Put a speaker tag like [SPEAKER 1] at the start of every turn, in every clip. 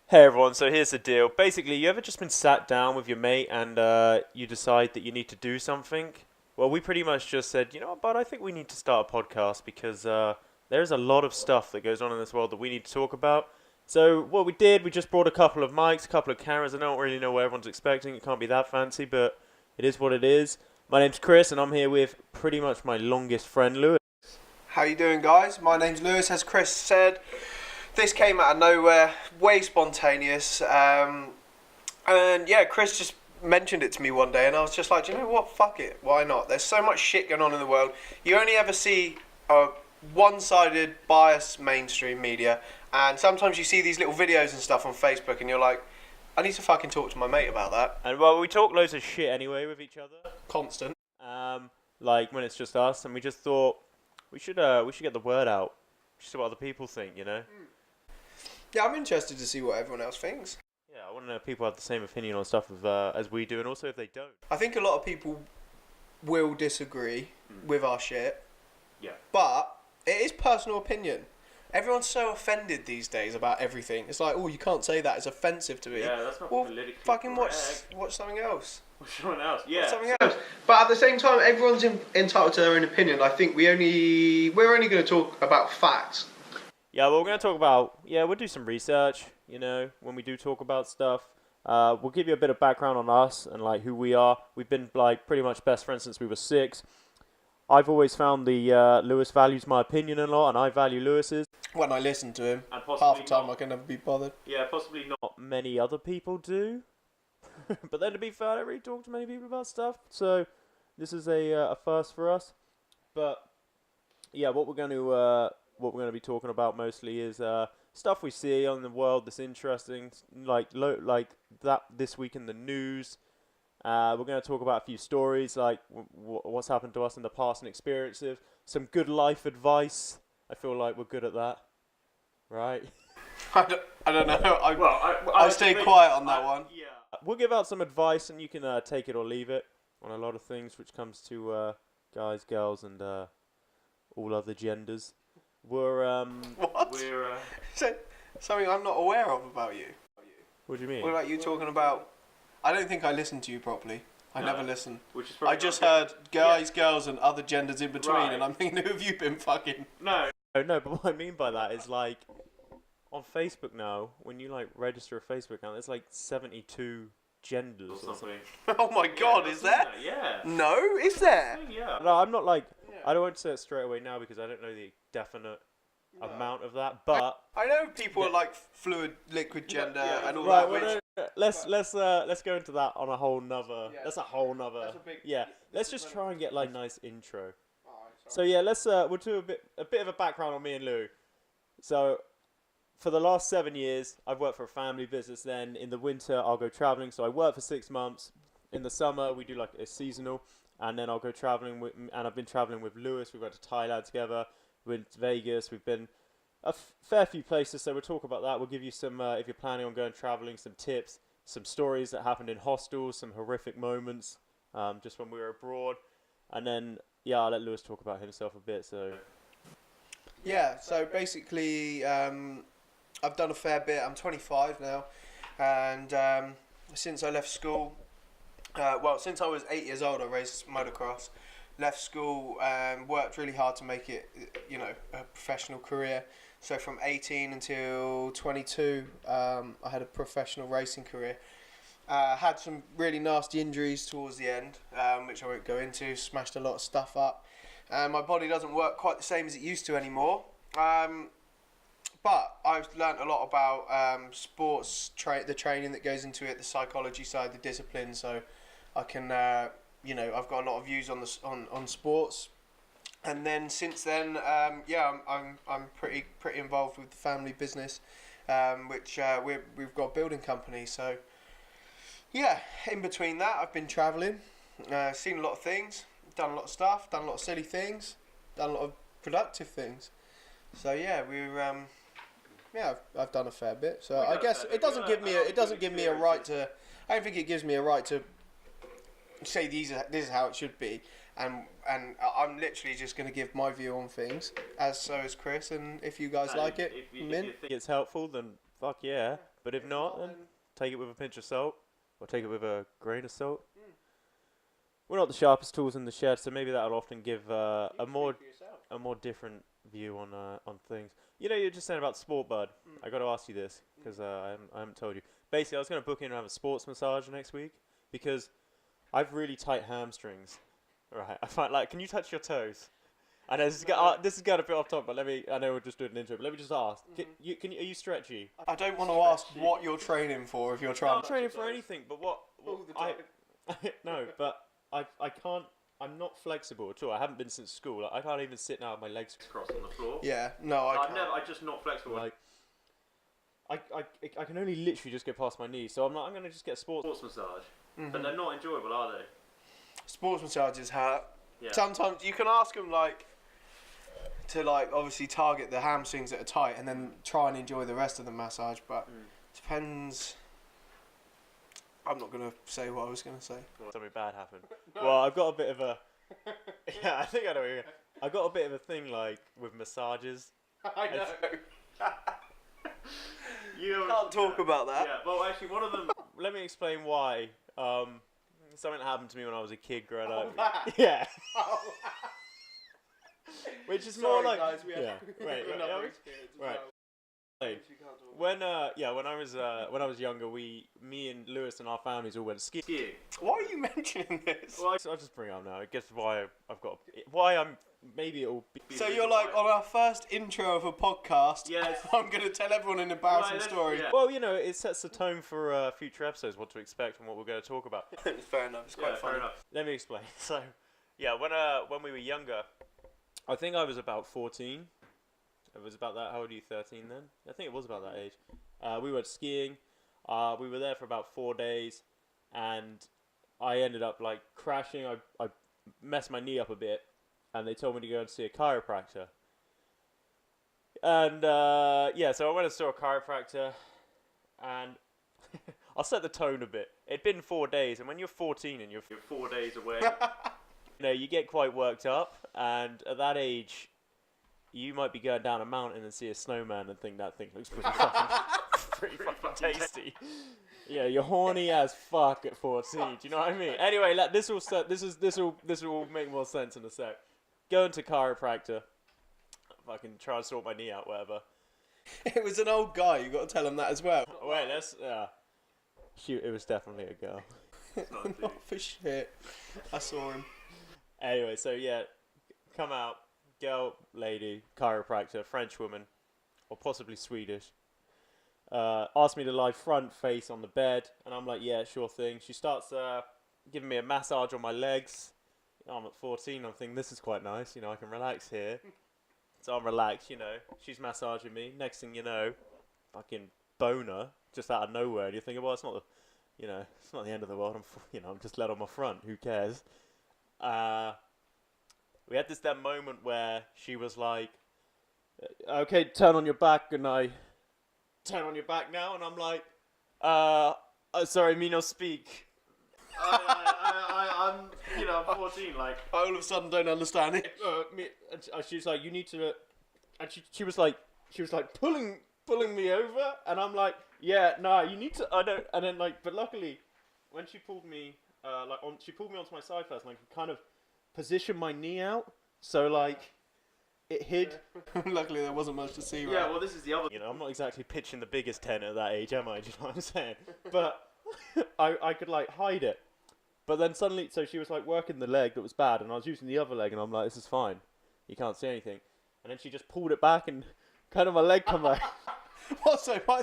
[SPEAKER 1] Hey everyone, so here's the deal. Basically, you ever just been sat down with your mate and you decide that you need to do something? Well, we pretty much just said, you know what, bud, I think we need to start a podcast because there's a lot of stuff that goes on in this world that we need to talk about. So what we did, we just brought a couple of mics, a couple of cameras. I don't really know what everyone's expecting. It can't be that fancy, but it is what it is. My name's Chris, and I'm here with pretty much my longest friend, Lewis.
[SPEAKER 2] How you doing, guys? My name's Lewis. As Chris said, this came out of nowhere, way spontaneous. And yeah, Chris just mentioned it to me one day, and I was just like, you know what? Fuck it. Why not? There's so much shit going on in the world. You only ever see a one-sided, biased mainstream media, and sometimes you see these little videos and stuff on Facebook, and you're like, I need to fucking talk to my mate about that.
[SPEAKER 1] And well, we talk loads of shit anyway with each other.
[SPEAKER 2] Constant.
[SPEAKER 1] Like when it's just us, and we just thought we should get the word out, just see what other people think, you know.
[SPEAKER 2] Yeah, I'm interested to see what everyone else thinks.
[SPEAKER 1] Yeah, I want to know if people have the same opinion on stuff as we do, and also if they don't.
[SPEAKER 2] I think a lot of people will disagree with our shit.
[SPEAKER 1] Yeah.
[SPEAKER 2] But it is personal opinion. Everyone's so offended these days about everything. It's like, oh, you can't say that. It's offensive to me.
[SPEAKER 1] Yeah, that's not
[SPEAKER 2] well,
[SPEAKER 1] politically
[SPEAKER 2] fucking
[SPEAKER 1] correct.
[SPEAKER 2] watch something else.
[SPEAKER 1] Watch someone else. Yeah.
[SPEAKER 2] Watch something else. But at the same time, everyone's entitled to their own opinion. I think we're only going to talk about facts.
[SPEAKER 1] Yeah, well, we're going to talk about, we'll do some research, you know, when we do talk about stuff. We'll give you a bit of background on us and, like, who we are. We've been, like, pretty much best friends since we were 6. I've always found the Lewis values my opinion a lot, and I value Lewis's.
[SPEAKER 2] When I listen to him,
[SPEAKER 1] And
[SPEAKER 2] half the time I can never be bothered.
[SPEAKER 1] Yeah, possibly not many other people do. But then to be fair, I don't really talk to many people about stuff. So this is a first for us. But yeah, what we're going to be talking about mostly is stuff we see on the world that's interesting, like that this week in the news. We're going to talk about a few stories, like what's happened to us in the past and experiences. Some good life advice. I feel like we're good at that, right?
[SPEAKER 2] I don't know. I'll stay quiet on that one.
[SPEAKER 1] Yeah. We'll give out some advice, and you can take it or leave it on a lot of things, which comes to guys, girls, and all other genders.
[SPEAKER 2] What?
[SPEAKER 1] We're
[SPEAKER 2] Something I'm not aware of about you.
[SPEAKER 1] what do you mean?
[SPEAKER 2] What about you talking about? I don't think I listened to you properly. I
[SPEAKER 1] No.
[SPEAKER 2] never listen.
[SPEAKER 1] Which is
[SPEAKER 2] I just heard guys, girls, and other genders in between,
[SPEAKER 1] Right.
[SPEAKER 2] and I'm thinking, who have you been fucking?
[SPEAKER 1] No, but what I mean by that is like on Facebook now, when you like register a Facebook account, there's like 72 genders or something.
[SPEAKER 2] Oh my god, is there?
[SPEAKER 1] Yeah.
[SPEAKER 2] No, is there?
[SPEAKER 1] Yeah. No, I'm not like
[SPEAKER 2] Yeah.
[SPEAKER 1] I don't want to say it straight away now because I don't know the definite
[SPEAKER 2] No.
[SPEAKER 1] amount of that, but
[SPEAKER 2] I know people are like fluid, liquid gender,
[SPEAKER 1] Yeah,
[SPEAKER 2] and all
[SPEAKER 1] right,
[SPEAKER 2] that.
[SPEAKER 1] well,
[SPEAKER 2] Which,
[SPEAKER 1] let's go into that on a whole nother.
[SPEAKER 2] Yeah.
[SPEAKER 1] That's a whole nother.
[SPEAKER 2] That's a big-
[SPEAKER 1] Yeah, let's just try and get like a nice intro.
[SPEAKER 2] Alright,
[SPEAKER 1] So yeah, we'll do a bit of a background on me and Lou. So for the last 7 years, I've worked for a family business. Then in the winter, I'll go traveling. So I work for 6 months. In the summer, we do like a seasonal, and then I'll go traveling and I've been traveling with Lewis. We went to Thailand together. We went to Vegas. We've been a fair few places. So we'll talk about that. We'll give you some, if you're planning on going traveling, some tips, some stories that happened in hostels, some horrific moments, just when we were abroad, and then yeah, I'll let Lewis talk about himself a bit. So
[SPEAKER 2] yeah, so basically, I've done a fair bit. I'm 25 now, and since I left school, since I was 8 years old, I raced motocross. Left school, worked really hard to make it, a professional career. So from 18 until 22, I had a professional racing career. Had some really nasty injuries towards the end, which I won't go into. Smashed a lot of stuff up. My body doesn't work quite the same as it used to anymore. But I've learnt a lot about sports, the training that goes into it, the psychology side, the discipline. So I can, I've got a lot of views on sports. And then since then, I'm pretty involved with the family business, which we've got a building company. So yeah, in between that, I've been travelling, seen a lot of things, done a lot of stuff, done a lot of silly things, done a lot of productive things. So yeah, I've done a fair bit. So I guess it doesn't give me a right to. I don't think it gives me a right to say this is how it should be. And I'm literally just going to give my view on things, as so is Chris. And if you guys like it,
[SPEAKER 1] if you think it's helpful, then fuck yeah. But if not, then take it with a pinch of salt, or take it with a grain of salt. We're not the sharpest tools in the shed, so maybe that'll often give a more different view on things. You know, you're just saying about sport, bud. I got to ask you this because I haven't told you. Basically, I was going to book in and have a sports massage next week because I've really tight hamstrings. Right, I find can you touch your toes? I know this is going a bit off topic, but I know we're just doing an intro, but let me just ask. Are you stretchy?
[SPEAKER 2] I don't want to ask what you're training for if you're trying.
[SPEAKER 1] I'm not training for anything, but what no, but I can't. I'm not flexible at all. I haven't been since school. Like, I can't even sit now with my legs crossed on the floor.
[SPEAKER 2] Yeah, no, I can't.
[SPEAKER 1] I'm just not flexible. Like, I can only literally just get past my knees. So I'm going to just get a sports massage. Mm-hmm. But they're not enjoyable, are they?
[SPEAKER 2] Sports massages hurt.
[SPEAKER 1] Yeah.
[SPEAKER 2] Sometimes you can ask them to obviously target the hamstrings that are tight and then try and enjoy the rest of the massage. But depends. I'm not going to say what I was going to say.
[SPEAKER 1] Something bad happened. No. Well, I've got a bit of a... Yeah, I think I know what you're... I've got a bit of a thing, with massages.
[SPEAKER 2] I know.
[SPEAKER 1] You
[SPEAKER 2] can't talk about that.
[SPEAKER 1] Yeah, well, actually, one of them... Let me explain why. Something that happened to me when I was a kid growing up.
[SPEAKER 2] That?
[SPEAKER 1] Yeah.
[SPEAKER 2] Oh.
[SPEAKER 1] Which is
[SPEAKER 2] Sorry,
[SPEAKER 1] more like...
[SPEAKER 2] guys, we have
[SPEAKER 1] another
[SPEAKER 2] experience as
[SPEAKER 1] right.
[SPEAKER 2] well.
[SPEAKER 1] When I was younger, me and Lewis and our families all went skiing.
[SPEAKER 2] Why are you mentioning this?
[SPEAKER 1] Well, I'll just bring it up now. I guess maybe it'll be.
[SPEAKER 2] So you're on our first intro of a podcast.
[SPEAKER 1] Yes.
[SPEAKER 2] I'm going to tell everyone an embarrassing story.
[SPEAKER 1] Yeah. Well, it sets the tone for future episodes, what to expect and what we're going to talk about.
[SPEAKER 2] Fair enough. It's quite funny.
[SPEAKER 1] Fair enough. Let me explain. So, when we were younger, I think I was about 14. It was about that. How old are you? 13 then? I think it was about that age. We went skiing. We were there for about 4 days, and I ended up crashing. I messed my knee up a bit, and they told me to go and see a chiropractor. And so I went and saw a chiropractor, and I'll set the tone a bit. It'd been 4 days, and when you're 14 and you're 4 days away, you get quite worked up, and at that age, you might be going down a mountain and see a snowman and think that thing looks pretty fucking tasty. Yeah, you're horny as fuck at 14. Do you know what I mean? Anyway, this will make more sense in a sec. Going to chiropractor, fucking try and sort my knee out, whatever.
[SPEAKER 2] It was an old guy. You got to tell him that as well.
[SPEAKER 1] Wait, shoot, it was definitely a girl.
[SPEAKER 2] Not for shit. I saw him.
[SPEAKER 1] Anyway, so come out. Girl, lady, chiropractor, French woman, or possibly Swedish, asked me to lie front face on the bed, and I'm like, yeah, sure thing. She starts giving me a massage on my legs. I'm at 14, I'm thinking, this is quite nice, I can relax here. So I'm relaxed, she's massaging me. Next thing you know, fucking boner, just out of nowhere, and you're thinking, well, it's not it's not the end of the world, I'm just laid on my front, who cares? We had this moment where she was like, okay, turn on your back, and I turn on your back now, and I'm like, sorry, me no speak. I'm 14,
[SPEAKER 2] I all of a sudden don't understand it.
[SPEAKER 1] She's like, you need to, and she was like pulling me over, and I'm like, yeah, nah, you need to, I don't, and then but luckily, when she pulled me, she pulled me onto my side first, and I could kind of position my knee out, so it hid.
[SPEAKER 2] Luckily there wasn't much to see, right?
[SPEAKER 1] Yeah, well, this is the other... I'm not exactly pitching the biggest tent at that age, am I? Do you know what I'm saying? But I could hide it. But then suddenly, so she was working the leg that was bad, and I was using the other leg, and I'm like, this is fine. You can't see anything. And then she just pulled it back, and kind of my leg come back.
[SPEAKER 2] What? So by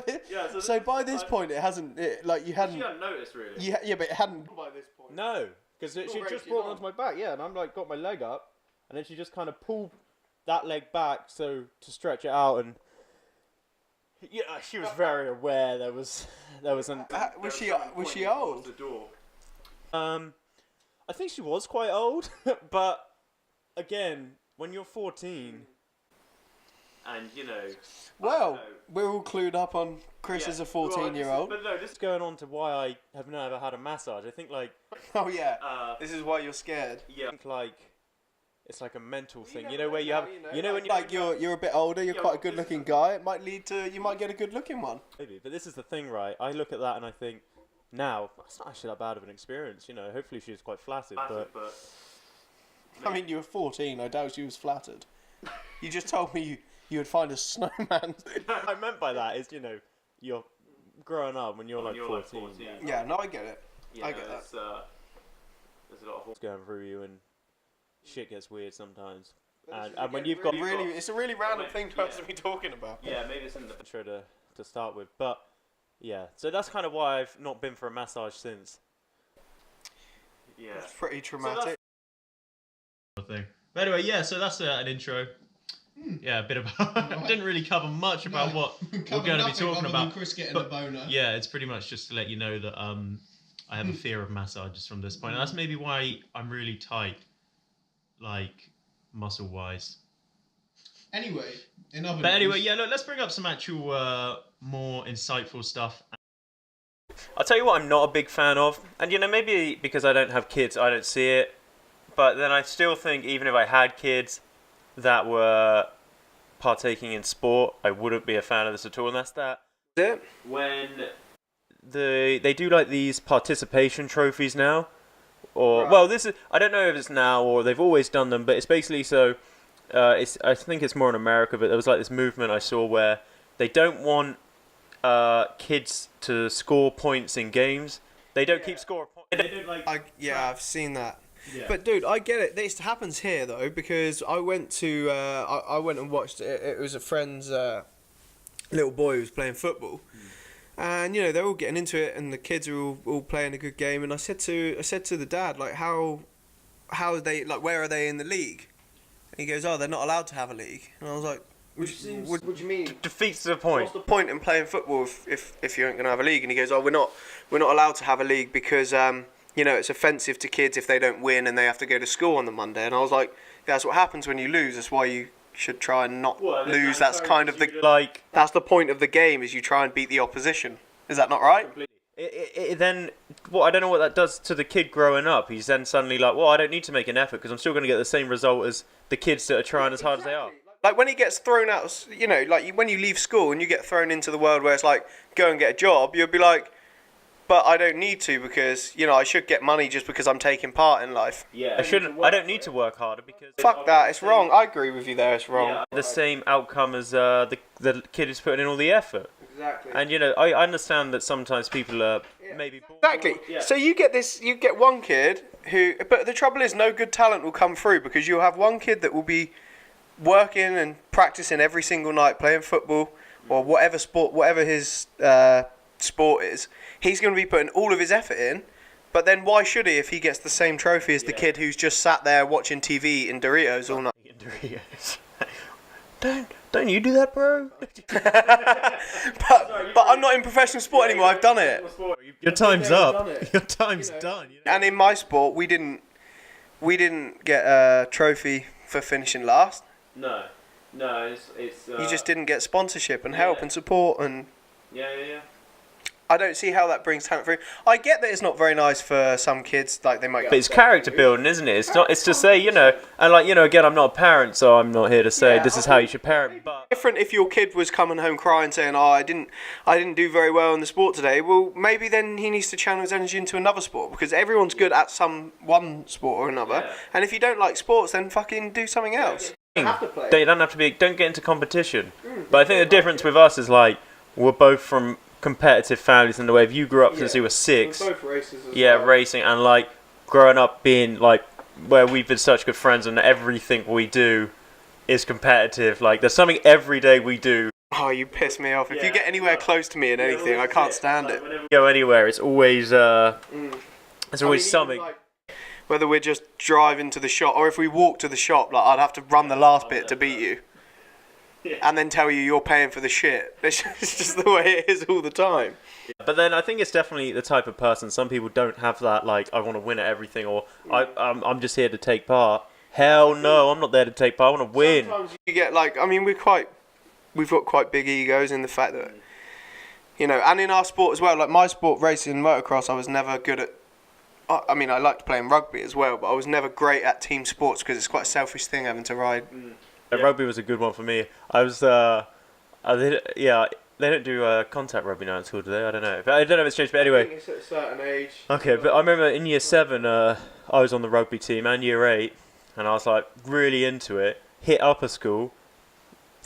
[SPEAKER 2] this point, it hasn't... you hadn't...
[SPEAKER 1] She hadn't noticed, really.
[SPEAKER 2] Yeah, but it hadn't by this point.
[SPEAKER 1] No. Because she just brought it onto my back, and I'm got my leg up, and then she just kind of pulled that leg back to stretch it out, and she was very aware there was an.
[SPEAKER 2] Was she old?
[SPEAKER 1] The door. I think she was quite old, but again, when you're 14, and
[SPEAKER 2] well, we're all clued up on Chris as a 14-year-old.
[SPEAKER 1] But no, this is going on to why I have never had a massage. I think
[SPEAKER 2] oh yeah, this is why you're scared.
[SPEAKER 1] Yeah, I think it's like a mental thing. You know where you have, when
[SPEAKER 2] like you're a bit older, you're quite a good looking guy. It might lead to you might get a good looking one.
[SPEAKER 1] Maybe, but this is the thing, right? I look at that and I think, now that's not actually that bad of an experience. Hopefully she was quite flattered, but.
[SPEAKER 2] I mean, you were 14. I doubt she was flattered. You just told me you would find a snowman.
[SPEAKER 1] What I meant by that is, you're growing up when you're like 14.
[SPEAKER 2] Yeah, no, I get it. I get that.
[SPEAKER 1] There's a lot of horse going through you, and shit gets weird sometimes. And when you've got
[SPEAKER 2] it's a really random thing for us to be talking about.
[SPEAKER 1] Yeah, maybe it's in the intro to start with, but yeah. So that's kind of why I've not been for a massage since. Yeah,
[SPEAKER 2] it's pretty traumatic.
[SPEAKER 3] Thing. But anyway, yeah, so that's an intro. Yeah, a bit about. Didn't really cover much about what we're going to be talking about.
[SPEAKER 2] Chris getting a boner.
[SPEAKER 3] Yeah, it's pretty much just to let you know that I have a fear of massages from this point. And that's maybe why I'm really tight, like muscle wise.
[SPEAKER 2] Anyway,
[SPEAKER 3] yeah, look, let's bring up some actual more insightful stuff.
[SPEAKER 1] I'll tell you what I'm not a big fan of, and maybe because I don't have kids, I don't see it. But then I still think even if I had kids that were partaking in sport, I wouldn't be a fan of this at all. And that's that. When they do like these participation trophies now, or well, this is, I don't know if it's now or they've always done them, but it's basically so. I think it's more in America, but there was like this movement I saw where they don't want kids to score points in games. They don't keep score points. They don't
[SPEAKER 2] I've seen that.
[SPEAKER 1] Yeah.
[SPEAKER 2] But dude, I get it. This happens here though because I went to I went and watched it. It was a friend's little boy who was playing football, and they're all getting into it, and the kids are all playing a good game. And I said to the dad, like, how are they, like, where are they in the league? And he goes, oh, they're not allowed to have a league. And I was like, what do you mean?
[SPEAKER 1] Defeats the point.
[SPEAKER 2] What's the point in playing football if you aren't going to have a league? And he goes, oh, we're not allowed to have a league because it's offensive to kids if they don't win and they have to go to school on the Monday. And I was like, that's what happens when you lose. That's why you should try and not lose. That's kind of that's the point of the game, is you try and beat the opposition. Is that not right?
[SPEAKER 1] Completely. Then, I don't know what that does to the kid growing up. He's then suddenly like, well, I don't need to make an effort because I'm still going to get the same result as the kids that are trying as hard as they are.
[SPEAKER 2] Like when he gets thrown out, when you leave school and you get thrown into the world where it's like, go and get a job, you'll be like, but I don't need to because, I should get money just because I'm taking part in life.
[SPEAKER 1] Yeah. I don't need to work harder because...
[SPEAKER 2] Fuck that, it's wrong. I agree with you there, it's wrong.
[SPEAKER 1] Yeah, the same outcome as the kid who's putting in all the effort.
[SPEAKER 2] Exactly.
[SPEAKER 1] And, I understand that sometimes people are maybe...
[SPEAKER 2] Exactly. Yeah. So you get one kid who... But the trouble is no good talent will come through because you'll have one kid that will be working and practicing every single night, playing football or whatever his sport is. He's going to be putting all of his effort in, but then why should he if he gets the same trophy as the kid who's just sat there watching TV in Doritos all night?
[SPEAKER 1] Doritos. Don't you do that, bro?
[SPEAKER 2] but I'm not in professional sport anymore. I've done it.
[SPEAKER 3] Your time's up. Your time's done.
[SPEAKER 2] And in my sport, we didn't get a trophy for finishing last.
[SPEAKER 1] No, it's.
[SPEAKER 2] You just didn't get sponsorship and help and support and.
[SPEAKER 1] Yeah.
[SPEAKER 2] I don't see how that brings talent through. I get that it's not very nice for some kids, like they might.
[SPEAKER 1] But it's character building, isn't it? It's not. It's to say, and again, I'm not a parent, so I'm not here to say this is how you should parent. But
[SPEAKER 2] different if your kid was coming home crying, saying, "Oh, I didn't do very well in the sport today." Well, maybe then he needs to channel his energy into another sport because everyone's good at one sport or another. Yeah. And if you don't like sports, then fucking do something else.
[SPEAKER 1] You don't have to be. Don't get into competition. But I think the difference with us is like we're both from competitive families in the way. If you grew up since you were 6,
[SPEAKER 2] we're both racers as well.
[SPEAKER 1] Racing, and like growing up being like where we've been such good friends and everything we do is competitive. Like there's something every day we do.
[SPEAKER 2] Oh, you piss me off. If you get anywhere close to me in anything, I can't stand it.
[SPEAKER 1] Whenever we go anywhere, it's always something.
[SPEAKER 2] Like, whether we're just driving to the shop or if we walk to the shop, like I'd have to run the last bit to beat you. Yeah. And then tell you you're paying for the shit. It's just the way it is all the time.
[SPEAKER 1] But then I think it's definitely the type of person. Some people don't have that, like, I want to win at everything, or I'm just here to take part. Hell no, I'm not there to take part. I want to win.
[SPEAKER 2] Sometimes you get like, I mean, we've got quite big egos in the fact that, and in our sport as well. Like my sport, racing, motocross, I was never good at. I mean, I liked playing rugby as well, but I was never great at team sports because it's quite a selfish thing having to ride.
[SPEAKER 1] Rugby was a good one for me. I was, they don't do contact rugby now at school, do they? I don't know. But I don't know if it's changed, but anyway.
[SPEAKER 2] I think it's at a certain age.
[SPEAKER 1] Okay, but I remember in year 7, I was on the rugby team, and year 8, and I was like really into it. Hit upper school,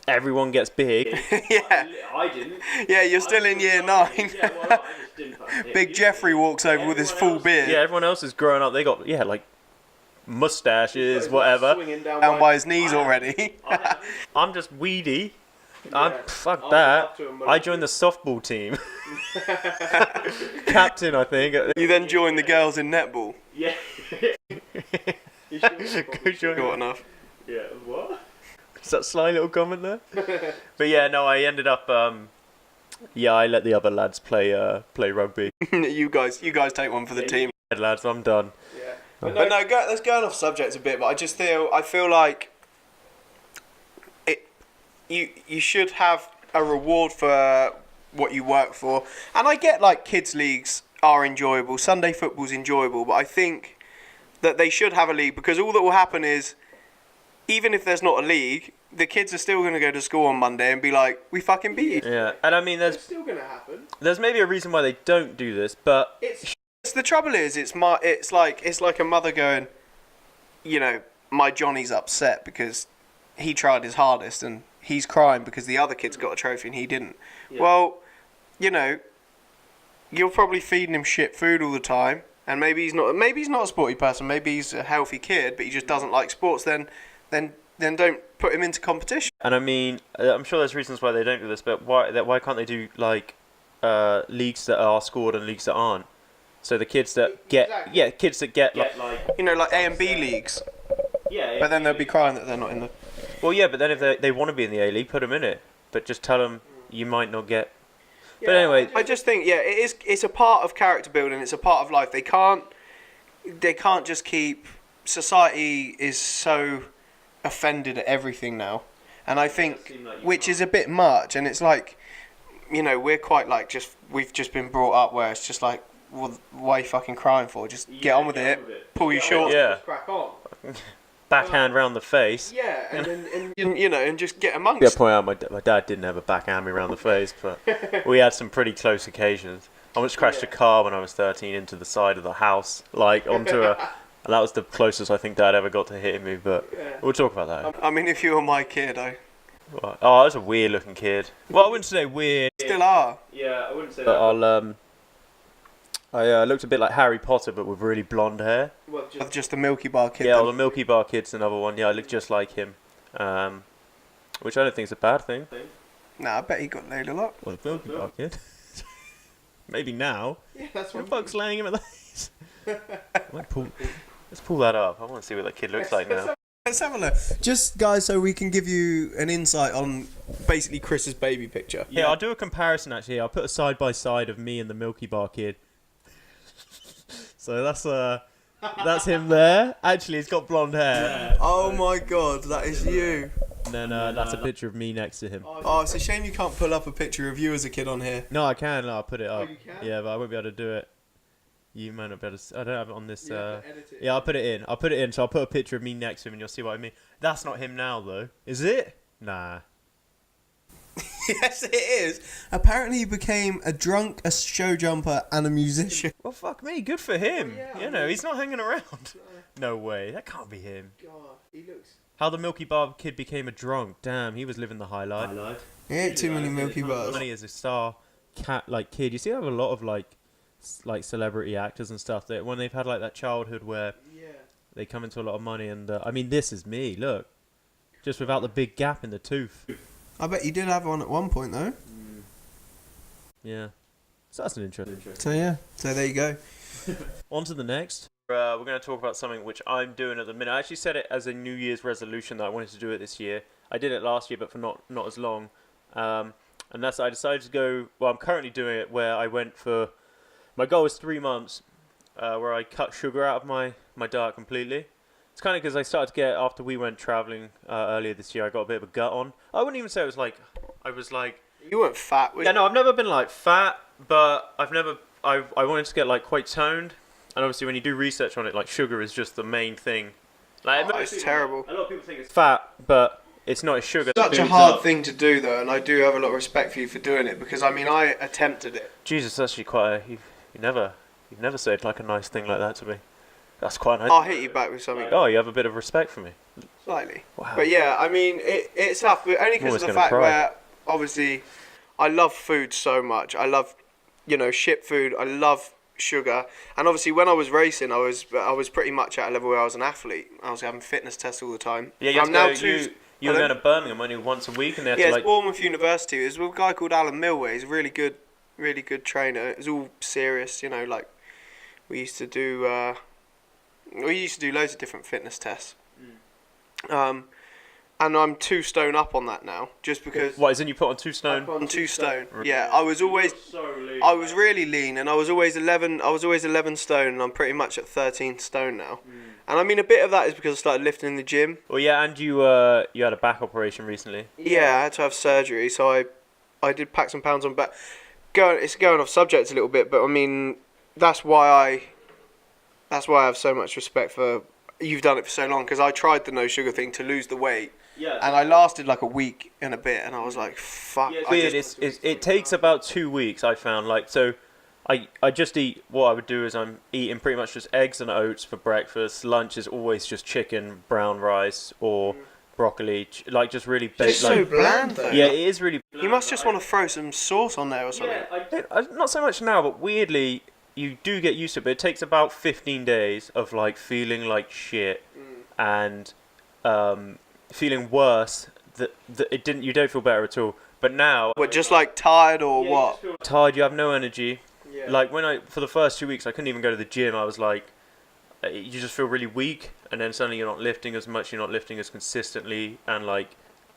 [SPEAKER 1] everyone gets big.
[SPEAKER 2] Yeah.
[SPEAKER 1] I didn't.
[SPEAKER 2] Yeah, you're still in year 9.
[SPEAKER 1] I just didn't.
[SPEAKER 2] Big Jeffrey walks over with his full beard.
[SPEAKER 1] Yeah, everyone else is growing up. They got like mustaches, whatever.
[SPEAKER 2] Down by his knees already.
[SPEAKER 1] I'm just weedy. Fuck
[SPEAKER 2] I'll
[SPEAKER 1] that.
[SPEAKER 2] have to admit
[SPEAKER 1] I joined the softball team. Captain, I think.
[SPEAKER 2] You then join the girls in netball.
[SPEAKER 1] Yeah. Go join.
[SPEAKER 2] Short enough.
[SPEAKER 1] Yeah, what? Is that sly little comment there? But yeah, no, I ended up. I let the other lads play rugby.
[SPEAKER 2] you guys take one for the team.
[SPEAKER 1] Lads, I'm done.
[SPEAKER 2] Yeah. But no, let's go off subject a bit. But I feel like you should have a reward for what you work for. And I get like kids leagues are enjoyable. Sunday football's enjoyable, but I think that they should have a league, because all that will happen is, even if there's not a league, the kids are still going to go to school on Monday and be like, we fucking beat you.
[SPEAKER 1] Yeah, and I mean,
[SPEAKER 2] It's still going to happen.
[SPEAKER 1] there's maybe a reason why they don't do this, but
[SPEAKER 2] It's the trouble is, it's like a mother going, you know, my Johnny's upset because he tried his hardest and he's crying because the other kid's got a trophy and he didn't.
[SPEAKER 1] Yeah.
[SPEAKER 2] Well, you know, you're probably feeding him shit food all the time, and maybe he's not a sporty person, maybe he's a healthy kid, but he just doesn't like sports. Then don't put him into competition.
[SPEAKER 1] and I mean, I'm sure there's reasons why they don't do this, but why can't they do like leagues that are scored and leagues that aren't? So the kids that get
[SPEAKER 2] Exactly.
[SPEAKER 1] kids that get like
[SPEAKER 2] You know, like A and B leagues. But then they'll be crying that they're not in the.
[SPEAKER 1] well, yeah, but then if they want to be in the A League, put them in it, but just tell them you might not get. But anyway,
[SPEAKER 2] I just think it's a part of character building. It's a part of life. They can't just keep. Society is so offended at everything now, and I think which is a bit much. And it's like, you know, we're quite like we've just been brought up where it's just like, well, why are you fucking crying for? Just get on with it. Pull your shorts.
[SPEAKER 1] Yeah.
[SPEAKER 2] Crack on.
[SPEAKER 1] backhand round the face.
[SPEAKER 2] Yeah, and you know, and just get amongst.
[SPEAKER 1] Yeah, point out my dad didn't have a backhand me around the face, but we had some pretty close occasions. I once crashed a car when I was 13 into the side of the house, like onto a. And that was the closest I think Dad ever got to hitting me, but we'll talk about that.
[SPEAKER 2] I mean, if you were my kid, I
[SPEAKER 1] I was a weird looking kid. Well, I wouldn't say weird.
[SPEAKER 2] still are.
[SPEAKER 1] Yeah, I wouldn't say that. But I looked a bit like Harry Potter, but with really blonde hair.
[SPEAKER 2] Just the Milky Bar kid.
[SPEAKER 1] Yeah,
[SPEAKER 2] then.
[SPEAKER 1] well, the Milky Bar Kid's another one. Yeah, I look just like him, which I don't think is a bad thing.
[SPEAKER 2] Nah, I bet he got laid a lot.
[SPEAKER 1] Well, the Milky Bar Kid. Maybe now.
[SPEAKER 2] Yeah, that's
[SPEAKER 1] The fuck's laying him at the face? Let's pull that up. I want to see what that kid looks like now.
[SPEAKER 2] Let's have a look. Just, guys, so we can give you an insight on basically Chris's baby picture.
[SPEAKER 1] Yeah, I'll do a comparison actually. I'll put a side by side of me and the Milky Bar Kid. So that's him there. Actually, he's got blonde hair.
[SPEAKER 2] Oh my god, that is you.
[SPEAKER 1] And then that's a picture of me next to him.
[SPEAKER 2] Oh, it's a shame you can't pull up a picture of you as a kid on here.
[SPEAKER 1] No, I can. No, I'll put it up.
[SPEAKER 2] you can?
[SPEAKER 1] Yeah, but I won't be able to do it. You might not be able to. I don't have it on this. Yeah, I'll put it in. I'll put it in. So I'll put a picture of me next to him, and you'll see what I mean. That's not him now, though. Is it? Nah.
[SPEAKER 2] Yes, it is. Apparently, he became a drunk, a show jumper, and a musician.
[SPEAKER 1] Well, fuck me. Good for him.
[SPEAKER 2] yeah,
[SPEAKER 1] You know, he's not hanging around. No way. That can't be him.
[SPEAKER 2] God, he looks.
[SPEAKER 1] How the Milky Bar Kid became a drunk. Damn, he was living the high life.
[SPEAKER 2] He ain't too many Milky Bars.
[SPEAKER 1] Money as a star kid. You see, I have a lot of like celebrity actors and stuff that when they've had like that childhood where
[SPEAKER 2] Yeah.
[SPEAKER 1] they come into a lot of money, and I mean, this is me. Look, just without the big gap in the tooth.
[SPEAKER 2] I bet you did have one at one point though.
[SPEAKER 1] Yeah, so that's an interesting.
[SPEAKER 2] So yeah. So there you go.
[SPEAKER 1] On to the next. We're going to talk about something which I'm doing at the minute. I actually set it as a New Year's resolution that I wanted to do it this year. I did it last year, but for not as long. And that's I decided to go. Well, I'm currently doing it where I went for. My goal is 3 months, where I cut sugar out of my diet completely. It's kind of because I started to get, after we went travelling earlier this year, I got a bit of a gut on. I wouldn't even say it was like, I was like...
[SPEAKER 2] You weren't fat, were you?
[SPEAKER 1] Yeah, no, I've never been like fat, but I wanted to get like quite toned. And obviously, when you do research on it, like sugar is just the main thing. Like,
[SPEAKER 2] Oh, it's terrible.
[SPEAKER 1] A lot of people think it's fat, but it's not. It's sugar.
[SPEAKER 2] Such a hard thing to do, though, and I do have a lot of respect for you for doing it, because I mean, I attempted it.
[SPEAKER 1] Jesus, that's actually quite a. You've never said like a nice thing like that to me. That's quite nice.
[SPEAKER 2] I'll hit you back with something
[SPEAKER 1] Oh, you have a bit of respect for me.
[SPEAKER 2] slightly.
[SPEAKER 1] Wow.
[SPEAKER 2] But yeah, I mean, it's tough, but only because
[SPEAKER 1] almost
[SPEAKER 2] of the
[SPEAKER 1] gonna
[SPEAKER 2] fact
[SPEAKER 1] cry.
[SPEAKER 2] where, obviously, I love food so much. I love, shit food. I love sugar. And obviously, when I was racing, I was pretty much at a level where I was an athlete. I was having fitness tests all the time.
[SPEAKER 1] Yeah, you,
[SPEAKER 2] I'm now
[SPEAKER 1] you were going to Birmingham only once a week, and they had
[SPEAKER 2] Yeah,
[SPEAKER 1] to
[SPEAKER 2] it's
[SPEAKER 1] like.
[SPEAKER 2] Bournemouth University. It was with a guy called Alan Milway. He's a really good trainer. It was all serious, like we used to do. We used to do loads of different fitness tests. And I'm 2 stone up on that now, just because.
[SPEAKER 1] What, isn't you put on 2 stone?
[SPEAKER 2] On 2 stone. Yeah, I was really lean, and I was always 11 stone, and I'm pretty much at 13 stone now. And I mean, a bit of that is because I started lifting in the gym.
[SPEAKER 1] Well, yeah, and you had a back operation recently.
[SPEAKER 2] Yeah, I had to have surgery, so I did pack some pounds on. But it's going off subject a little bit, but I mean, that's why I have so much respect for you've done it for so long, because I tried the no sugar thing to lose the weight.
[SPEAKER 1] Yeah.
[SPEAKER 2] And I lasted like a week and a bit, and I was like, fuck.
[SPEAKER 1] Yeah, it's weird. It takes about 2 weeks, I found. Like, so I just eat, what I would do is I'm eating pretty much just eggs and oats for breakfast. Lunch is always just chicken, brown rice, or broccoli. Like, just really
[SPEAKER 2] It's
[SPEAKER 1] baked.
[SPEAKER 2] so
[SPEAKER 1] Like,
[SPEAKER 2] bland, though.
[SPEAKER 1] yeah, it is really bland.
[SPEAKER 2] You must just want to throw some sauce on there or something.
[SPEAKER 1] Not so much now, but weirdly, you do get used to it. But it takes about 15 days of, like, feeling like shit and feeling worse that you don't feel better at all. But now,
[SPEAKER 2] What, just like tired or what?
[SPEAKER 1] you feel tired, you have no energy.
[SPEAKER 2] Yeah.
[SPEAKER 1] Like for the first 2 weeks, I couldn't even go to the gym. I was like, you just feel really weak, and then suddenly you're not lifting as much, you're not lifting as consistently, and like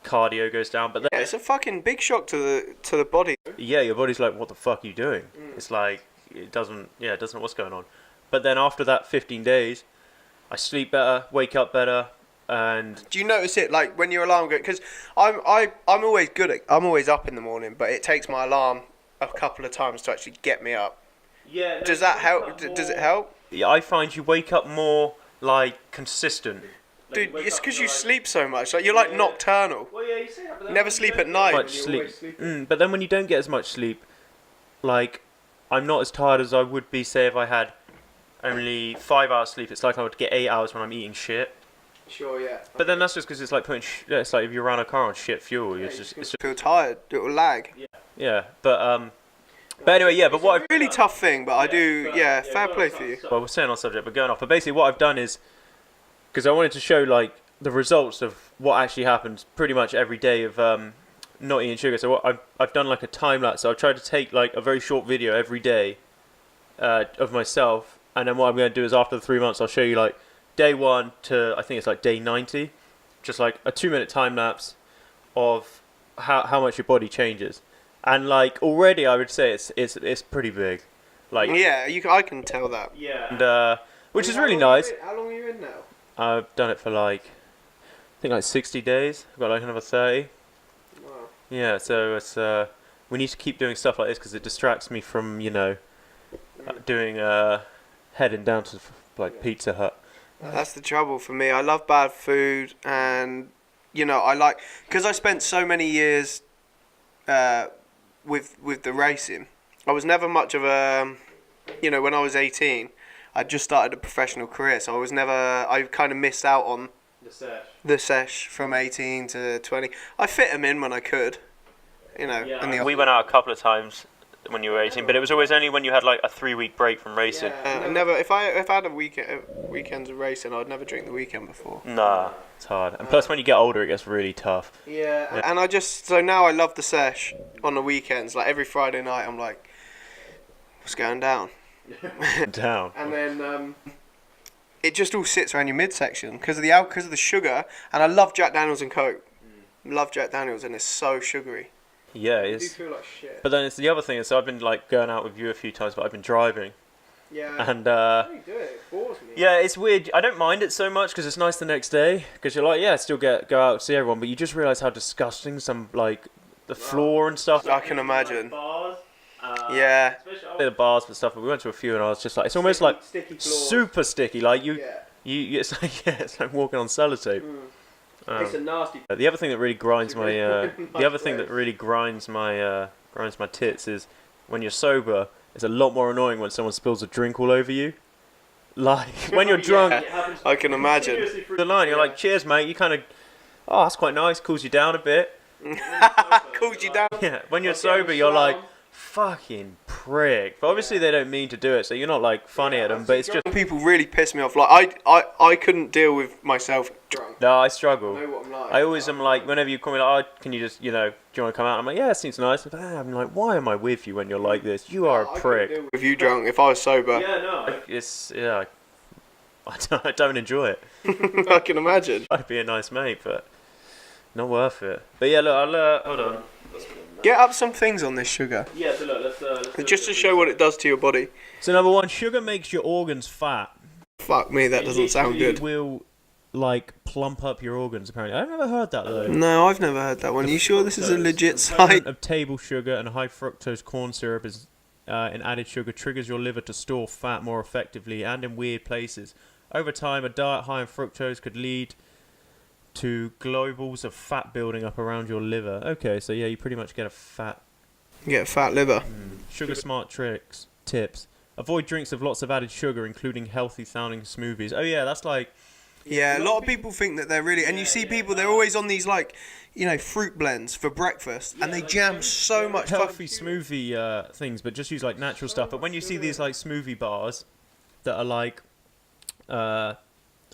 [SPEAKER 1] cardio goes down. But then,
[SPEAKER 2] Yeah, it's a fucking big shock to the body.
[SPEAKER 1] yeah, your body's like, what the fuck are you doing? It's like it doesn't know what's going on. But then after that 15 days, I sleep better, wake up better, and
[SPEAKER 2] Do you notice it like when your alarm goes? Because I'm always I'm always up in the morning, but it takes my alarm a couple of times to actually get me up.
[SPEAKER 1] yeah,
[SPEAKER 2] Does that help? Does it help?
[SPEAKER 1] Yeah, I find you wake up more like consistent.
[SPEAKER 2] Dude, it's because you sleep so much. Like you're like nocturnal.
[SPEAKER 1] Well, yeah, you say that, but then
[SPEAKER 2] Never sleep at night.
[SPEAKER 1] much sleep. But then when you don't get as much sleep, like I'm not as tired as I would be, say, if I had only 5 hours sleep. It's like I would get 8 hours when I'm eating shit.
[SPEAKER 2] Sure, yeah.
[SPEAKER 1] But then that's just because it's like putting. It's like if you run a car on shit fuel, it's just
[SPEAKER 2] Feel tired. It will lag.
[SPEAKER 1] yeah. But anyway, yeah. But what I've
[SPEAKER 2] Really tough thing, but I do. Yeah, fair play for you.
[SPEAKER 1] well, we're staying on subject, but going off. But basically, what I've done is because I wanted to show like the results of what actually happens pretty much every day of not eating sugar. So what I've done like a time lapse. So I've tried to take like a very short video every day of myself, and then what I'm going to do is after the 3 months, I'll show you like day 1 to I think it's like day 90, just like a 2-minute time lapse of how much your body changes, and like already I would say it's pretty big, like
[SPEAKER 2] Yeah, I can tell that.
[SPEAKER 1] and which is really nice.
[SPEAKER 2] How long are you in now?
[SPEAKER 1] I've done it for like I think like 60 days. I've got like another 30.
[SPEAKER 2] Wow.
[SPEAKER 1] Yeah, so it's we need to keep doing stuff like this because it distracts me from doing heading down to like Pizza Hut.
[SPEAKER 2] That's the trouble for me. I love bad food, and I like because I spent so many years with the racing. I was never much of a when I was 18, I just started a professional career, so I kind of missed out on the sesh from 18 to 20. I fit them in when I could,
[SPEAKER 1] We went out a couple of times when you were 18, but it was always only when you had like a 3-week break from racing.
[SPEAKER 2] Never. If I had a weekends of racing, I'd never drink the weekend before.
[SPEAKER 1] Nah, it's hard. And plus, when you get older, it gets really tough.
[SPEAKER 2] Yeah. And so now I love the sesh on the weekends. Like every Friday night, I'm like, what's going down?
[SPEAKER 1] Down.
[SPEAKER 2] And then it just all sits around your midsection because of the sugar. And I love Jack Daniels and Coke. Love Jack Daniels, and it's so sugary.
[SPEAKER 1] Yeah,
[SPEAKER 2] You
[SPEAKER 1] it's.
[SPEAKER 2] do feel like shit.
[SPEAKER 1] But then it's the other thing. So I've been like going out with you a few times, but I've been driving,
[SPEAKER 2] Yeah.
[SPEAKER 1] and
[SPEAKER 2] How do you do it? It bores me.
[SPEAKER 1] yeah, it's weird. I don't mind it so much because it's nice the next day because you're like, yeah, still go out and see everyone, but you just realize how disgusting some like the floor and stuff.
[SPEAKER 2] I can imagine. Yeah.
[SPEAKER 1] Especially the bars and stuff, but we went to a few, and I was just like, it's almost like super sticky. Like you, it's like it's like walking on sellotape.
[SPEAKER 2] It's a nasty.
[SPEAKER 1] The other thing that really grinds my grinds my tits is when you're sober. It's a lot more annoying when someone spills a drink all over you. Like when you're drunk,
[SPEAKER 2] I can imagine.
[SPEAKER 1] the line, you're like, "Cheers, mate." You kind of, oh, that's quite nice. Cools you down a bit.
[SPEAKER 2] Cools you down.
[SPEAKER 1] Yeah. When you're sober, you're like, fucking prick. But obviously they don't mean to do it, so you're not like funny at them. But it's just
[SPEAKER 2] People really piss me off. Like I couldn't deal with myself drunk.
[SPEAKER 1] no, I struggle.
[SPEAKER 2] I know what I'm like.
[SPEAKER 1] I always am like, whenever you call me like, oh, can you just, do you want to come out? I'm like, yeah, it seems nice. But I'm like, why am I with you when you're like this? You are a
[SPEAKER 2] I couldn't
[SPEAKER 1] prick.
[SPEAKER 2] deal with you drunk if I was sober.
[SPEAKER 1] I don't enjoy it.
[SPEAKER 2] I can imagine.
[SPEAKER 1] I'd be a nice mate, but not worth it. But yeah, look, I'll hold on.
[SPEAKER 2] Get up some things on this sugar.
[SPEAKER 1] Yeah, so look, let's
[SPEAKER 2] Just to show what it does to your body.
[SPEAKER 1] So number one, sugar makes your organs fat.
[SPEAKER 2] Fuck me, that doesn't sound
[SPEAKER 1] It
[SPEAKER 2] good.
[SPEAKER 1] will like plump up your organs. Apparently, I've never heard that though.
[SPEAKER 2] No, I've never heard that one. Are you sure this is a legit
[SPEAKER 1] The component
[SPEAKER 2] site?
[SPEAKER 1] of table sugar and high fructose corn syrup is in added sugar triggers your liver to store fat more effectively and in weird places. Over time, a diet high in fructose could lead to globules of fat building up around your liver. Okay, so yeah, you pretty much get a fat.
[SPEAKER 2] You get a fat liver.
[SPEAKER 1] Sugar smart tips. Avoid drinks with lots of added sugar, including healthy sounding smoothies. Oh yeah, that's like.
[SPEAKER 2] Yeah, a lot of people think that they're really, and you see people, they're always on these like, fruit blends for breakfast, and they jam so much
[SPEAKER 1] Healthy
[SPEAKER 2] fucking.
[SPEAKER 1] smoothie things, but just use like natural stuff. But when you see these like smoothie bars that are like, I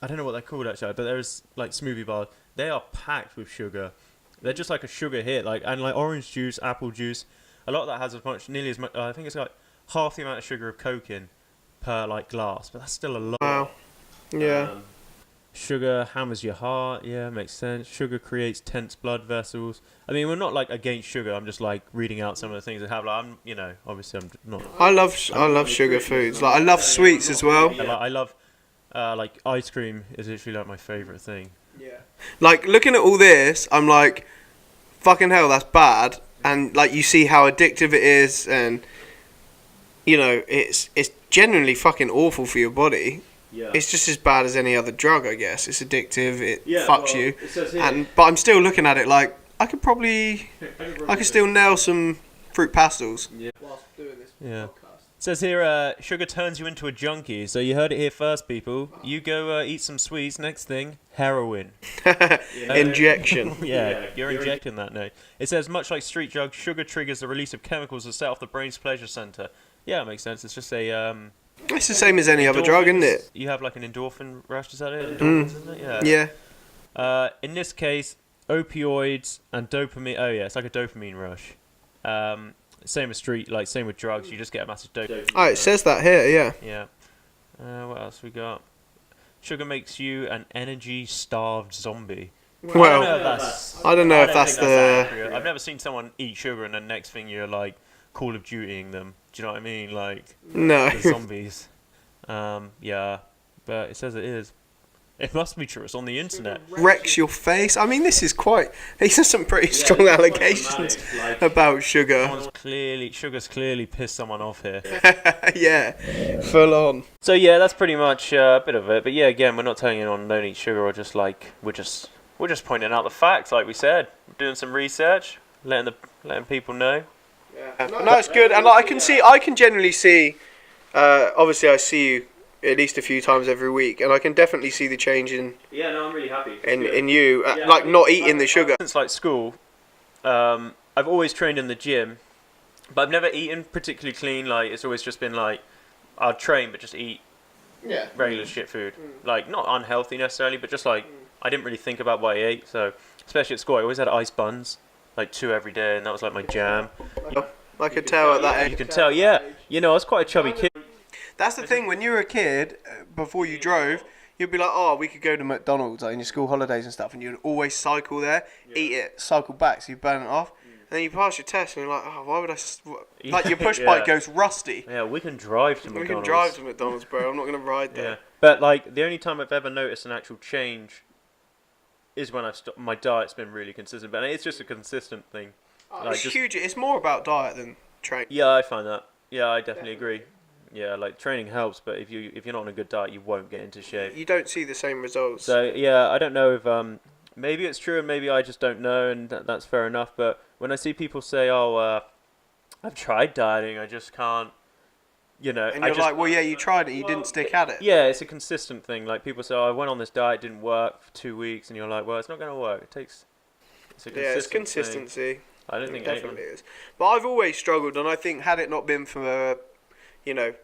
[SPEAKER 1] don't know what they're called actually, but there's like smoothie bars. They are packed with sugar. They're just like a sugar hit, and like orange juice, apple juice. A lot of that has nearly as much. I think it's like half the amount of sugar of Coke in per like glass, but that's still a lot.
[SPEAKER 2] Wow. Yeah.
[SPEAKER 1] Sugar hammers your heart. Yeah, makes sense. Sugar creates tense blood vessels. I mean, we're not like against sugar. I'm just like reading out some of the things that have. Like, obviously I'm not.
[SPEAKER 2] I love sugar foods. Like I love sweets as well.
[SPEAKER 1] I love like ice cream is literally like my favorite thing.
[SPEAKER 2] Yeah. Like looking at all this, I'm like, fucking hell, that's bad. And like you see how addictive it is, and it's genuinely fucking awful for your body.
[SPEAKER 1] Yeah.
[SPEAKER 2] It's just as bad as any other drug, I guess. It's addictive. It fucks you. But I'm still looking at it like I could still nail some fruit pastels.
[SPEAKER 1] Yeah. Whilst doing this podcast. It says here, sugar turns you into a junkie. So you heard it here first, people. You go eat some sweets. Next thing, heroin.
[SPEAKER 2] Injection.
[SPEAKER 1] Yeah, you're injecting that now. It says, much like street drugs, sugar triggers the release of chemicals that set off the brain's pleasure center. Yeah, it makes sense. It's just a
[SPEAKER 2] It's the same as any other drug, isn't it?
[SPEAKER 1] You have like an endorphin rush. Is that it? Isn't it?
[SPEAKER 2] Yeah.
[SPEAKER 1] In this case, opioids and dopamine. Oh yeah, it's like a dopamine rush. Same with same with drugs. You just get a massive dopamine.
[SPEAKER 2] Oh, it says that here. Yeah.
[SPEAKER 1] Yeah. What else we got? Sugar makes you an energy-starved zombie.
[SPEAKER 2] Well, I don't know if that's
[SPEAKER 1] accurate. I've never seen someone eat sugar and then next thing you're like Call of Dutying them. Do you know what I mean? Like
[SPEAKER 2] no
[SPEAKER 1] the zombies. Yeah, but it says it is. It must be true. It's on the internet.
[SPEAKER 2] Wrecks your face. I mean, this is quite. These are some pretty strong allegations about sugar.
[SPEAKER 1] Sugar's clearly pissed someone off here.
[SPEAKER 2] Yeah, full on.
[SPEAKER 1] So yeah, that's pretty much a bit of it. But yeah, again, we're not telling anyone don't eat sugar, or just like we're just pointing out the facts, like we said. We're doing some research, letting people know.
[SPEAKER 2] Yeah. No, it's good, and like, I can generally see. Obviously, I see you at least a few times every week, and I can definitely see the change in.
[SPEAKER 1] Yeah, no, I'm really happy.
[SPEAKER 2] In you, not eating the sugar.
[SPEAKER 1] Since like school, I've always trained in the gym, but I've never eaten particularly clean. Like it's always just been like, I'll train but just eat regular shit food. Like not unhealthy necessarily, but just like I didn't really think about what I ate. So especially at school, I always had ice buns, like 2 every day, and that was like my jam.
[SPEAKER 2] I could tell at that age.
[SPEAKER 1] You can tell, yeah. I was quite a chubby kid.
[SPEAKER 2] That's the thing, when you were a kid, before you drove, you'd be like, oh, we could go to McDonald's like, in your school holidays and stuff, and you'd always cycle there, eat it, cycle back, so you burn it off. And then you pass your test, and you're like, oh, why would I... Like, your push bike goes rusty.
[SPEAKER 1] Yeah, we can drive to McDonald's.
[SPEAKER 2] We can drive to McDonald's, bro. I'm not going to ride there.
[SPEAKER 1] Yeah. But, like, the only time I've ever noticed an actual change is when I've stopped. My diet's been really consistent, but it's just a consistent thing.
[SPEAKER 2] It's huge. It's more about diet than train.
[SPEAKER 1] Yeah, I find that. Yeah, I definitely agree. Yeah, like training helps, but if you're not on a good diet, you won't get into shape.
[SPEAKER 2] You don't see the same results.
[SPEAKER 1] So yeah, I don't know if maybe it's true and maybe I just don't know, and that's fair enough. But when I see people say, "Oh, I've tried dieting, I just can't,"
[SPEAKER 2] and you're
[SPEAKER 1] I just,
[SPEAKER 2] like, well, yeah, you tried it, you didn't stick at it.
[SPEAKER 1] yeah, it's a consistent thing. Like people say, "Oh, I went on this diet, didn't work for 2 weeks," and you're like, "Well, it's not going to work. It's a
[SPEAKER 2] Yeah, it's
[SPEAKER 1] consistent thing.
[SPEAKER 2] consistency.
[SPEAKER 1] I don't
[SPEAKER 2] It
[SPEAKER 1] think
[SPEAKER 2] definitely
[SPEAKER 1] anyone.
[SPEAKER 2] is. But I've always struggled, and I think had it not been for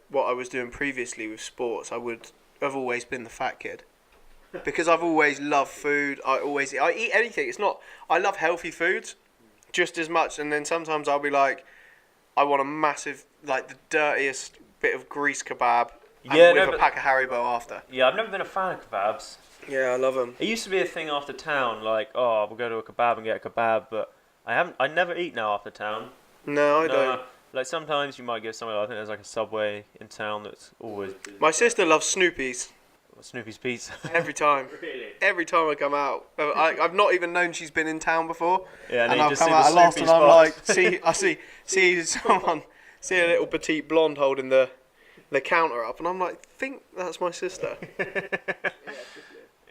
[SPEAKER 2] what I was doing previously with sports, I would have always been the fat kid. Because I've always loved food. I eat anything. It's not. I love healthy foods just as much, and then sometimes I'll be like, I want a massive, like the dirtiest bit of grease kebab, and
[SPEAKER 1] Yeah,
[SPEAKER 2] with
[SPEAKER 1] no,
[SPEAKER 2] a pack of Haribo after.
[SPEAKER 1] Yeah, I've never been a fan of kebabs.
[SPEAKER 2] Yeah, I love them.
[SPEAKER 1] It used to be a thing after town, like, oh, we'll go to a kebab and get a kebab, but I never eat now after town.
[SPEAKER 2] No, I
[SPEAKER 1] No,
[SPEAKER 2] don't.
[SPEAKER 1] like sometimes you might get somewhere. I think there's like a Subway in town that's always
[SPEAKER 2] My sister loves Snoopy's
[SPEAKER 1] Snoopy's Pizza.
[SPEAKER 2] every time.
[SPEAKER 1] Really?
[SPEAKER 2] Every time I come out, I've not even known she's been in town before.
[SPEAKER 1] Yeah,
[SPEAKER 2] And
[SPEAKER 1] you
[SPEAKER 2] I've
[SPEAKER 1] just
[SPEAKER 2] come
[SPEAKER 1] see
[SPEAKER 2] out
[SPEAKER 1] the
[SPEAKER 2] a lot,
[SPEAKER 1] Snoopy's
[SPEAKER 2] and I'm
[SPEAKER 1] box.
[SPEAKER 2] like, see a little petite blonde holding the counter up, and I'm like, think that's my sister.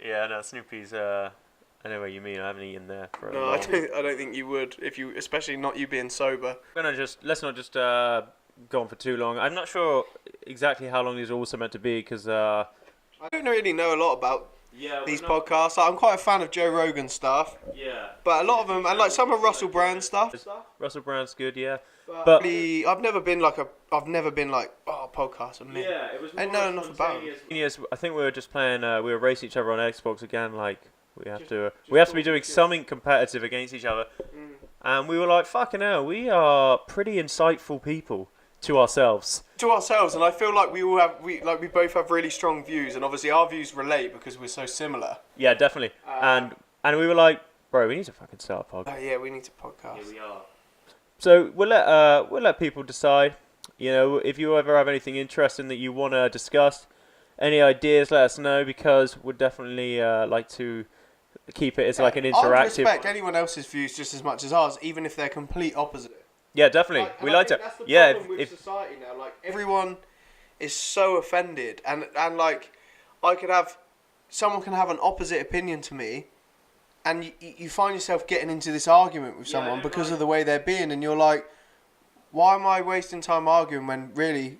[SPEAKER 1] Yeah, no, Snoopy's. I know what you mean. I haven't eaten there for a
[SPEAKER 2] No,
[SPEAKER 1] long.
[SPEAKER 2] I don't think you would if you, especially not you being sober.
[SPEAKER 1] Let's not just go on for too long. I'm not sure exactly how long these are also meant to be because
[SPEAKER 2] I don't really know a lot about
[SPEAKER 1] yeah,
[SPEAKER 2] these podcasts. I'm quite a fan of Joe Rogan stuff,
[SPEAKER 1] Yeah,
[SPEAKER 2] but a lot of them, and like some of Russell Brand stuff.
[SPEAKER 1] Russell Brand's good. Yeah,
[SPEAKER 2] But I've never been like, oh, podcasts are me.
[SPEAKER 1] it was.
[SPEAKER 2] I know enough about 'em.
[SPEAKER 1] Yes, I think we were just playing. We were racing each other on Xbox again. Like we have to be doing something competitive against each other. And we were like, fucking hell, we are pretty insightful people to ourselves.
[SPEAKER 2] To ourselves, and I feel like we both have really strong views, and obviously our views relate because we're so similar.
[SPEAKER 1] Yeah, definitely. And we were like, bro, we need to fucking start a podcast.
[SPEAKER 2] Oh yeah, we need to podcast.
[SPEAKER 1] we are. So we'll let people decide. If you ever have anything interesting that you want to discuss, any ideas, let us know because we'd definitely like to keep it as like an
[SPEAKER 2] I
[SPEAKER 1] interactive.
[SPEAKER 2] respect anyone else's views just as much as ours, even if they're complete opposite.
[SPEAKER 1] Yeah, definitely.
[SPEAKER 2] Like,
[SPEAKER 1] we
[SPEAKER 2] and I
[SPEAKER 1] like to.
[SPEAKER 2] think that's the
[SPEAKER 1] Yeah,
[SPEAKER 2] problem with
[SPEAKER 1] if
[SPEAKER 2] society now, like everyone is so offended, and like someone can have an opposite opinion to me, and you find yourself getting into this argument with someone because of the way they're being, and you're like, why am I wasting time arguing when really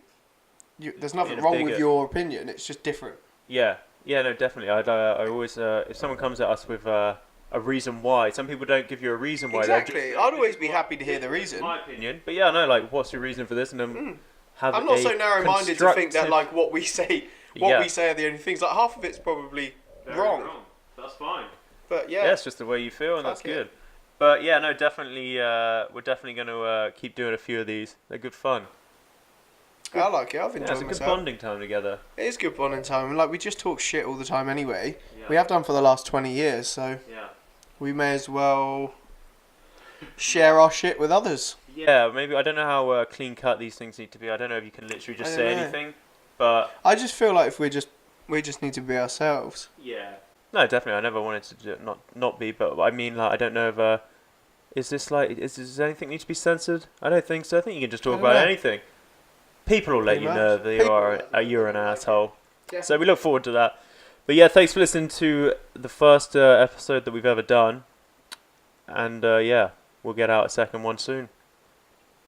[SPEAKER 2] there's nothing
[SPEAKER 1] It's
[SPEAKER 2] wrong with
[SPEAKER 1] bigger.
[SPEAKER 2] your opinion? It's just different.
[SPEAKER 1] yeah, no, definitely. I always if someone comes at us with a reason why, some people don't give you a reason why.
[SPEAKER 2] Exactly.
[SPEAKER 1] They're just,
[SPEAKER 2] I'd always be happy to hear the reason.
[SPEAKER 1] my opinion, but yeah, no, like, what's your reason for this? And then have
[SPEAKER 2] I'm not
[SPEAKER 1] a
[SPEAKER 2] so narrow-minded to think that
[SPEAKER 1] constructive-
[SPEAKER 2] like what we say
[SPEAKER 1] Yeah.
[SPEAKER 2] are the only things. Like half of it's probably wrong.
[SPEAKER 1] That's fine.
[SPEAKER 2] But yeah.
[SPEAKER 1] Yeah, it's just the way you feel, and that's
[SPEAKER 2] Fuck it.
[SPEAKER 1] good. But yeah, no, definitely. We're definitely going to keep doing a few of these. They're good fun.
[SPEAKER 2] I like it. I've
[SPEAKER 1] Yeah,
[SPEAKER 2] enjoyed
[SPEAKER 1] it's a good
[SPEAKER 2] myself.
[SPEAKER 1] bonding time together.
[SPEAKER 2] It is good bonding time. And like we just talk shit all the time anyway.
[SPEAKER 1] Yeah.
[SPEAKER 2] We have done for the last 20 years, so
[SPEAKER 1] Yeah.
[SPEAKER 2] we may as well share our shit with others.
[SPEAKER 1] Yeah, maybe I don't know how clean cut these things need to be. I don't know if you can literally just
[SPEAKER 2] I
[SPEAKER 1] say
[SPEAKER 2] don't know.
[SPEAKER 1] anything, but
[SPEAKER 2] I just feel like if we just need to be ourselves.
[SPEAKER 1] yeah. No, definitely. I never wanted to not be, but I mean, like, I don't know if does anything need to be censored? I don't think so. I think you can just talk
[SPEAKER 2] I don't
[SPEAKER 1] about
[SPEAKER 2] know.
[SPEAKER 1] anything. People will let
[SPEAKER 2] Pretty
[SPEAKER 1] you
[SPEAKER 2] much.
[SPEAKER 1] know that
[SPEAKER 2] People
[SPEAKER 1] you're an asshole.
[SPEAKER 2] Yeah.
[SPEAKER 1] So we look forward to that. But yeah, thanks for listening to the first episode that we've ever done. And yeah, we'll get out a second one soon.